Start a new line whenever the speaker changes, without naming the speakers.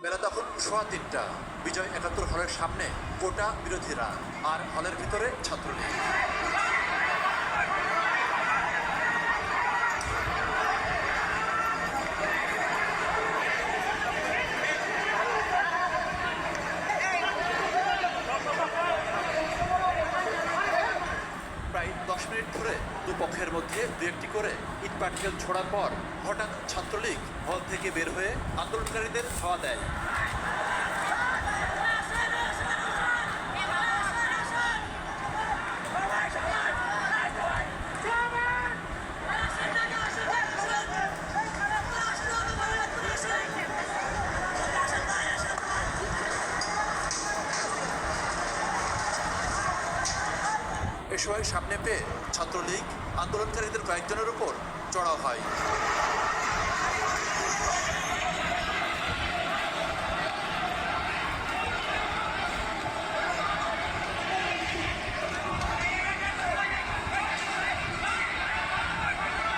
বেলা তখন 3:15। বিজয় 71 হলের সামনে কোটা বিরোধীরা, আর হলের ভিতরে ছাত্রলীগ। প্রায় 10 মিনিট ধরে দুপক্ষের মধ্যে দু একটি করে ইট পাটকেল ছোড়ার পর হঠাৎ ছাত্রলীগ হল থেকে বের হয়ে আন্দোলনকারীদের ধাওয়া দেয়। এ সময় সামনে পেয়ে ছাত্রলীগ আন্দোলনকারীদের কয়েকজনের উপর চড়াও হয়।